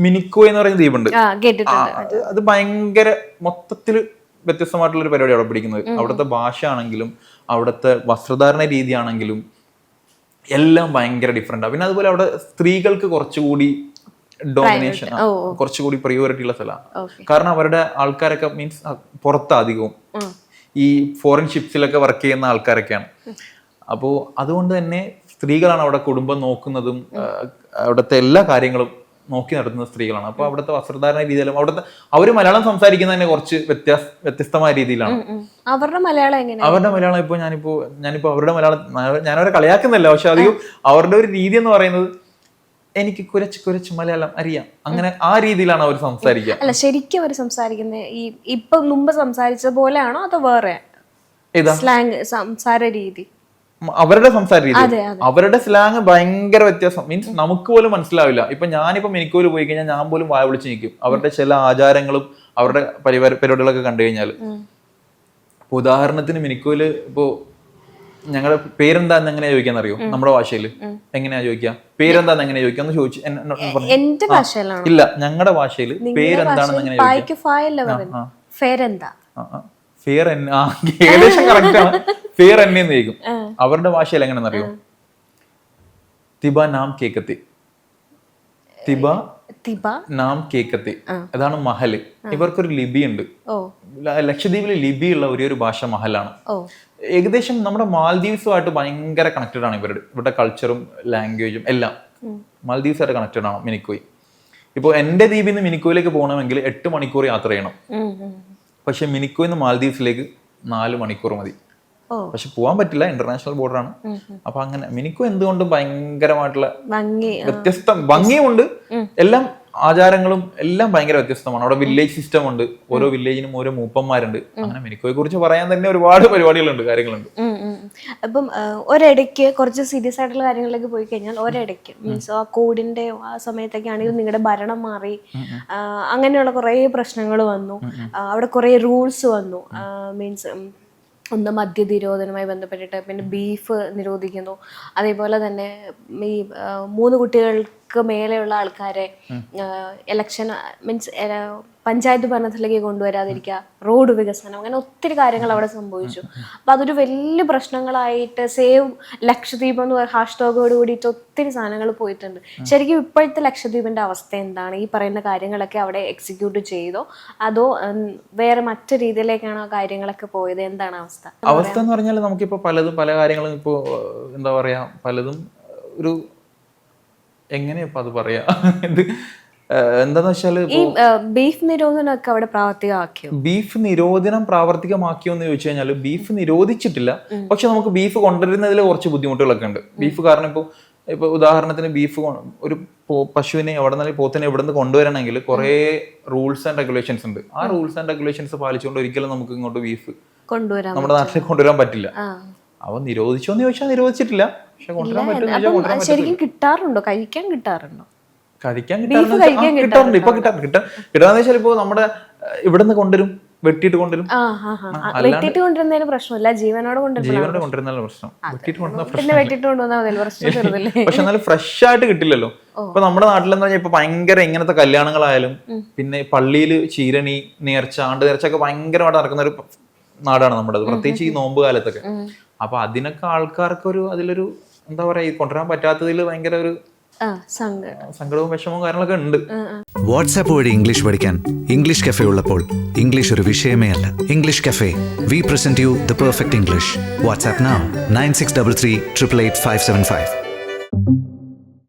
മിനിക്കോ എന്ന് പറയുന്ന ദ്വീപുണ്ട്. അത് ഭയങ്കര മൊത്തത്തിൽ വ്യത്യസ്തമായിട്ടുള്ള ഒരു പരിപാടി അവിടെ പിടിക്കുന്നത്. അവിടുത്തെ ഭാഷ ആണെങ്കിലും അവിടുത്തെ വസ്ത്രധാരണ രീതി ആണെങ്കിലും എല്ലാം ഭയങ്കര ഡിഫറെന്റ്. പിന്നെ അതുപോലെ അവിടെ സ്ത്രീകൾക്ക് കുറച്ചുകൂടി ഡോമിനേഷൻ, കുറച്ചുകൂടി പ്രിയോറിറ്റി ഉള്ള സ്ഥലമാണ്. കാരണം അവരുടെ ആൾക്കാരൊക്കെ മീൻസ് പുറത്ത് അധികവും ഈ ഫോറിൻ ഷിപ്സിലൊക്കെ വർക്ക് ചെയ്യുന്ന ആൾക്കാരൊക്കെയാണ്. അപ്പോൾ അതുകൊണ്ട് തന്നെ സ്ത്രീകളാണ് അവിടെ കുടുംബം നോക്കുന്നതും അവിടുത്തെ എല്ലാ കാര്യങ്ങളും നോക്കി നടത്തുന്ന സ്ത്രീകളാണ്. അപ്പൊ അവിടുത്തെ വസ്ത്രധാരണ രീതിയിലും അവിടുത്തെ അവര് മലയാളം സംസാരിക്കുന്നത് തന്നെ കുറച്ച് വ്യത്യസ്തമായ രീതിയിലാണ്. അവരുടെ മലയാളം ഞാനിപ്പോ അവരുടെ മലയാളം ഞാനവരെ കളിയാക്കുന്നില്ല, പക്ഷെ അധികം അവരുടെ ഒരു രീതി എന്ന് പറയുന്നത് എനിക്ക് കുറച്ച് മലയാളം അറിയാം, അങ്ങനെ ആ രീതിയിലാണ് അവർ സംസാരിക്കുക. അല്ല, ശരിക്കും അവർ സംസാരിക്കുന്നത് ഈ ഇപ്പൊ മുമ്പ് സംസാരിച്ച പോലെയാണോ അതോ വേറെ സ്ലാങ് സംസാര രീതി? അവരുടെ സംസാര രീതി, അവരുടെ സ്ലാങ് ഭയങ്കര വ്യത്യാസം. മീൻസ് നമുക്ക് പോലും മനസ്സിലാവില്ല. ഇപ്പൊ ഞാനിപ്പോ മിനിക്കോല് പോയി കഴിഞ്ഞാൽ ഞാൻ പോലും വായ വിളിച്ച് നിൽക്കും അവരുടെ ചില ആചാരങ്ങളും അവരുടെ പരിപാടികളൊക്കെ കണ്ടു കഴിഞ്ഞാൽ. ഇപ്പൊ ഉദാഹരണത്തിന് മിനിക്കോല് ഇപ്പോ ഞങ്ങളുടെ പേരെന്താന്ന് എങ്ങനെയാ ചോദിക്കാന്ന് അറിയോ? നമ്മുടെ ഭാഷയിൽ എങ്ങനെയാ ചോദിക്കുക? പേരെന്താന്ന് എങ്ങനെയാ ചോദിക്കാന്ന് ചോദിച്ചു. ഇല്ല, ഞങ്ങളുടെ ഭാഷയിൽ പേരെന്താണെന്ന് എങ്ങനെയാ ചോദിക്കുക? ഏകദേശം കറക്റ്റ് ആണ്. ഫെയർ എന്നെന്ന് ചോദിക്കും. അവരുടെ ഭാഷയിൽ എങ്ങനെയാണെന്ന് അറിയോ? തിബ നാം കേക്കത്തി, തിബ നാം കേക്കത്തി, അതാണ് മഹല്. ഇവർക്കൊരു ലിപി ഉണ്ട്. ലക്ഷദ്വീപിൽ ലിപിയുള്ള ഒരു ഭാഷ മഹലാണ്. ഏകദേശം നമ്മുടെ മാൽദീവ്സുമായിട്ട് ഭയങ്കര കണക്റ്റഡ് ആണ് ഇവരുടെ കൾച്ചറും ലാംഗ്വേജും എല്ലാം മാൽദീവ്സുമായിട്ട് കണക്റ്റഡ് ആണ് മിനിക്കോയ്. ഇപ്പോൾ എന്റെ ദ്വീപിൽ നിന്ന് മിനിക്കോയിലേക്ക് പോകണമെങ്കിൽ 8 മണിക്കൂർ യാത്ര ചെയ്യണം. പക്ഷെ മിനിക്കോയിൽ നിന്ന് മാൽദീവ്സിലേക്ക് 4 മണിക്കൂർ മതി. പക്ഷെ പോകാൻ പറ്റില്ല, ഇന്റർനാഷണൽ ബോർഡർ ആണ്. അപ്പൊ അങ്ങനെ മിനിക്കോ എന്തുകൊണ്ടും ഭയങ്കരമായിട്ടുള്ള ഭംഗിയുണ്ട്. എല്ലാം ആചാരങ്ങളും എല്ലാം ഭയങ്കര വ്യത്യസ്തമാണ്. അവിടെ വില്ലേജ് സിസ്റ്റം ഉണ്ട്, ഓരോ വില്ലേജിനും ഓരോ മൂപ്പന്മാരുണ്ട്. അങ്ങനെ മിനിക്കോയെ കുറിച്ച് പറയാൻ തന്നെ ഒരുപാട് പരിപാടികളുണ്ട്, കാര്യങ്ങളുണ്ട്. അപ്പം ഒരിടയ്ക്ക് കുറച്ച് സീരിയസ് ആയിട്ടുള്ള കാര്യങ്ങളിലേക്ക് പോയി കഴിഞ്ഞാൽ ഒരിടയ്ക്ക് മീൻസ് ആ കോവിഡിന്റെ ആ സമയത്തൊക്കെ ആണെങ്കിൽ നിങ്ങളുടെ ഭരണം മാറി, അങ്ങനെയുള്ള കുറേ പ്രശ്നങ്ങൾ വന്നു. അവിടെ കുറേ റൂൾസ് വന്നു. മീൻസ് ഒന്ന് മദ്യ നിരോധനവുമായി ബന്ധപ്പെട്ടിട്ട്, പിന്നെ ബീഫ് നിരോധിക്കുന്നു. അതേപോലെ തന്നെ ഈ 3 കുട്ടികൾക്ക് മേലെയുള്ള ആൾക്കാരെ ഇലക്ഷൻ മീൻസ് പഞ്ചായത്ത് ഭരണത്തിലേക്ക് കൊണ്ടുവരാതിരിക്കുക, റോഡ് വികസനം, അങ്ങനെ ഒത്തിരി കാര്യങ്ങൾ അവിടെ സംഭവിച്ചു. അപ്പം അതൊരു വലിയ പ്രശ്നങ്ങളായിട്ട് സേവ് ലക്ഷദ്വീപ് എന്ന് ഹാഷ്ടാഗോട് കൂടിയിട്ട് ഒത്തിരി സാധനങ്ങൾ പോയിട്ടുണ്ട്. ശരിക്കും ഇപ്പോഴത്തെ ലക്ഷദ്വീപിന്റെ അവസ്ഥ എന്താണ്? ഈ പറയുന്ന കാര്യങ്ങളൊക്കെ അവിടെ എക്സിക്യൂട്ട് ചെയ്തോ അതോ വേറെ മറ്റു രീതിയിലേക്കാണ് ആ കാര്യങ്ങളൊക്കെ പോയത്? എന്താണ് അവസ്ഥ എന്ന് പറഞ്ഞാൽ നമുക്കിപ്പോൾ പല കാര്യങ്ങളും ഇപ്പോൾ എന്താ പറയാ, പലതും ഒരു എങ്ങനെയപ്പോ അത് പറയാ, എന്താന്ന് വെച്ചാല് ഈ ബീഫ് നിരോധനമൊക്കെ അവിടെ പ്രാവർത്തികമാക്കിയോ? ബീഫ് നിരോധനം പ്രാവർത്തികമാക്കിയോ എന്ന് ചോദിച്ചു കഴിഞ്ഞാൽ ബീഫ് നിരോധിച്ചിട്ടില്ല. പക്ഷെ നമുക്ക് ബീഫ് കൊണ്ടുവരുന്നതിൽ കുറച്ച് ബുദ്ധിമുട്ടുകളൊക്കെ ഉണ്ട്. ബീഫ് കാരണം ഇപ്പൊ ഉദാഹരണത്തിന് ബീഫ് ഒരു പശുവിനെ എവിടെ നിന്ന് പോത്തിനെ എവിടെ നിന്ന് കൊണ്ടുവരണമെങ്കിൽ കുറെ റൂൾസ് ആൻഡ് റെഗുലേഷൻസ് ഉണ്ട്. ആ റൂൾസ് ആൻഡ് റെഗുലേഷൻസ് പാലിച്ചുകൊണ്ട് ഒരിക്കലും നമുക്ക് ഇങ്ങോട്ട് ബീഫ് നമ്മുടെ നാട്ടിലേക്ക് കൊണ്ടുവരാൻ പറ്റില്ല. അവ നിരോധിച്ചോന്ന് ചോദിച്ചാൽ നിരോധിച്ചിട്ടില്ല. പക്ഷെ കൊണ്ടുവരാൻ പറ്റും. ശരിക്കും കിട്ടാറുണ്ടോ? കഴിക്കാൻ കിട്ടാറുണ്ടോ? കിട്ടാറുണ്ട്. ഇപ്പൊ കിട്ടാന്ന് വെച്ചാൽ ഇപ്പൊ നമ്മുടെ ഇവിടുന്ന് കൊണ്ടുവരും, വെട്ടിയിട്ട് കൊണ്ടുവരും. വെട്ടിട്ട് കൊണ്ടുവരുന്നതിന് പ്രശ്നമില്ല, ജീവനോട് കൊണ്ടുവരുന്നതിന് പ്രശ്നം. പക്ഷെ എന്നാലും ഫ്രഷ് ആയിട്ട് കിട്ടില്ലല്ലോ. ഇപ്പൊ നമ്മുടെ നാട്ടിലെന്ന് പറഞ്ഞാൽ ഇപ്പൊ ഭയങ്കര ഇങ്ങനത്തെ കല്യാണങ്ങളായാലും പിന്നെ പള്ളിയിൽ ചീരണി, നേർച്ച, ആണ്ട് നേർച്ച ഒക്കെ ഭയങ്കരമായിട്ട് നടക്കുന്ന ഒരു നാടാണ് നമ്മുടെ, പ്രത്യേകിച്ച് ഈ നോമ്പ് കാലത്തൊക്കെ. അപ്പൊ അതിനൊക്കെ ആൾക്കാർക്ക് അതിലൊരു എന്താ പറയാ, കൊണ്ടുവരാൻ പറ്റാത്തതിൽ ഭയങ്കര ഒരു സങ്കടവും വിഷമവും കാര്യങ്ങളൊക്കെ ഉണ്ട്. വാട്സാപ്പ് വഴി ഇംഗ്ലീഷ് പഠിക്കാൻ ഇംഗ്ലീഷ് കഫേ ഉള്ളപ്പോൾ ഇംഗ്ലീഷ് ഒരു വിഷയമേ അല്ല. English cafe, we present you the perfect English. WhatsApp now 9633 888 575.